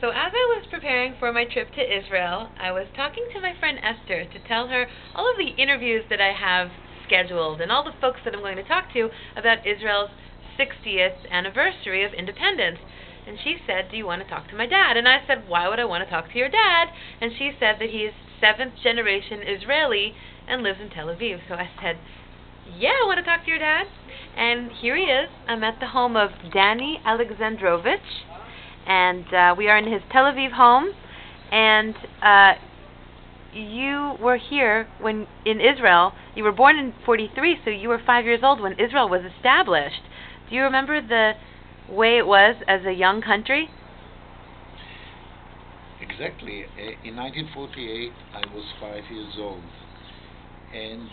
So as I was preparing for my trip to Israel, I was talking to my friend Esther to tell her all of the interviews that I have scheduled and all the folks that I'm going to talk to about Israel's 60th anniversary of independence. And she said, "Do you want to talk to my dad?" And I said, "Why would I want to talk to your dad?" And she said that he's 7th generation Israeli and lives in Tel Aviv. So I said, "Yeah, I want to talk to your dad." And here he is. I'm at the home of Danny Aleksandrovitch, and we are in his Tel Aviv home. And you were here when in Israel. You were born in 43, so you were 5 years old when Israel was established. Do you remember the way it was as a young country? Exactly. In 1948, I was 5 years old, and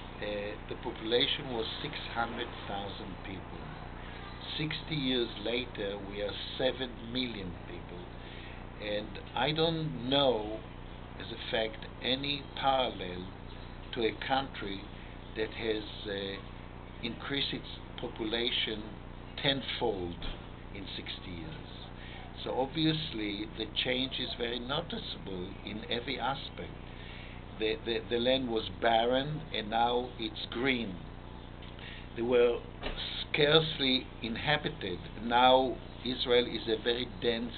the population was 600,000 people. 60 years later, we are 7 million people, and I don't know, as a fact, any parallel to a country that has increased its population tenfold in 60 years. So obviously the change is very noticeable in every aspect. The land was barren and now it's green. They were scarcely inhabited. Now Israel is a very dense,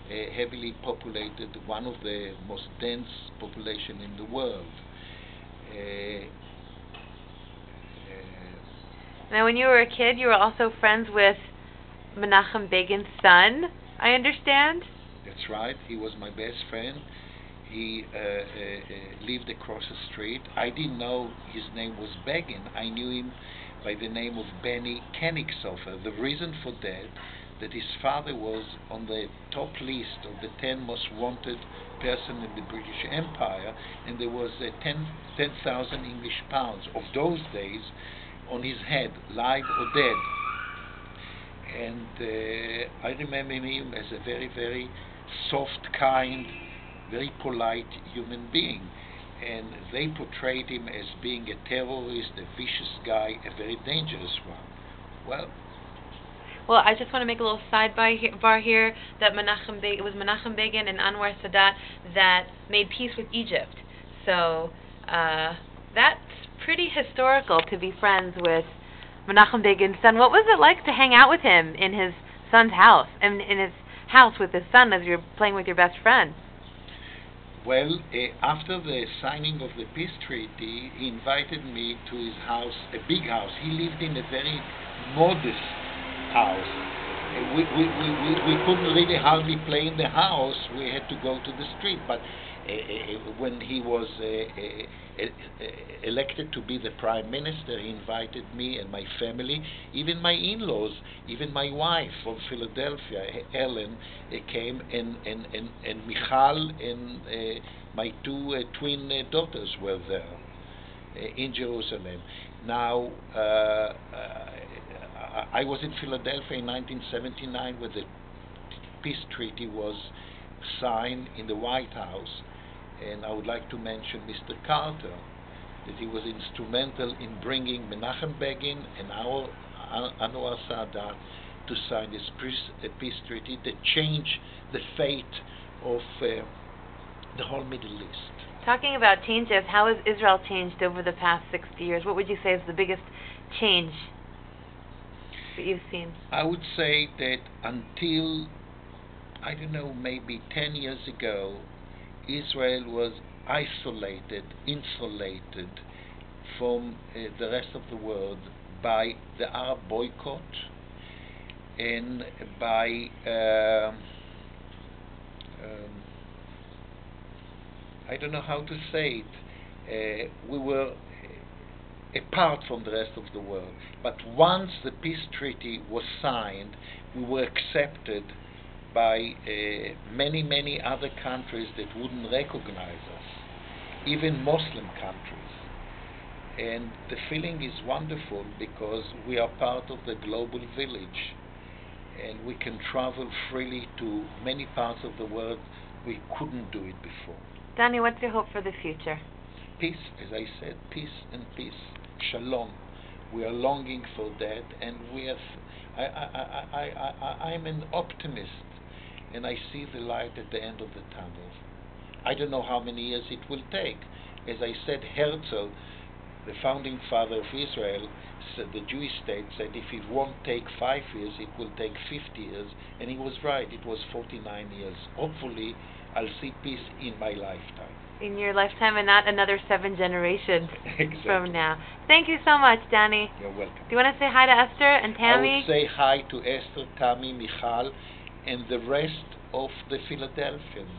heavily populated, one of the most dense population in the world. Now, when you were a kid, you were also friends with Menachin Begin's son, I understand? That's right. He was my best friend. He lived across the street. I didn't know his name was Begin. I knew him by the name of Benny Kenigsofer. The reason for that his father was on the top list of the 10 most wanted person in the British Empire, and there was 10,000 English pounds of those days on his head, live or dead. And I remember him as a very, very soft, kind, very polite human being. And they portrayed him as being a terrorist, a vicious guy, a very dangerous one. Well, I just want to make a little sidebar here that it was Menachin Begin and Anwar Sadat that made peace with Egypt. So that's pretty historical to be friends with Menachin Begin's son. What was it like to hang out with him in his son's house, and in his house with his son as you're playing with your best friend? Well, after the signing of the peace treaty, he invited me to his house, a big house. He lived in a very modest house. We couldn't really hardly play in the house. We had to go to the street. But when he was elected to be the Prime Minister, he invited me and my family, even my in-laws, even my wife from Philadelphia, Ellen, came, and Michal and my two twin daughters were there in Jerusalem. Now, I was in Philadelphia in 1979 when the peace treaty was signed in the White House, and I would like to mention Mr. Carter, that he was instrumental in bringing Menachin Begin and Anwar Sadat to sign this peace treaty that changed the fate of the whole Middle East. Talking about changes, how has Israel changed over the past 60 years? What would you say is the biggest change that you've seen? I would say that until, I don't know, maybe 10 years ago, Israel was isolated, insulated from the rest of the world by the Arab boycott and by I don't know how to say it. We were apart from the rest of the world. But once the peace treaty was signed, we were accepted by many, many other countries that wouldn't recognize us, even Muslim countries. And the feeling is wonderful because we are part of the global village, and we can travel freely to many parts of the world we couldn't do it before. Danny, what's your hope for the future? Peace, as I said, peace and peace. Shalom. We are longing for that, and we have. I'm an optimist, and I see the light at the end of the tunnel. I don't know how many years it will take. As I said, Herzl, the founding father of Israel, said the Jewish state, said if it won't take 5 years, it will take 50 years, and he was right. It was 49 years. Hopefully, I'll see peace in my lifetime. In your lifetime, and not another 7 generations Exactly. from now. Thank you so much, Danny. You're welcome. Do you want to say hi to Esther and Tammy? I would say hi to Esther, Tammy, Michal, and the rest of the Philadelphians.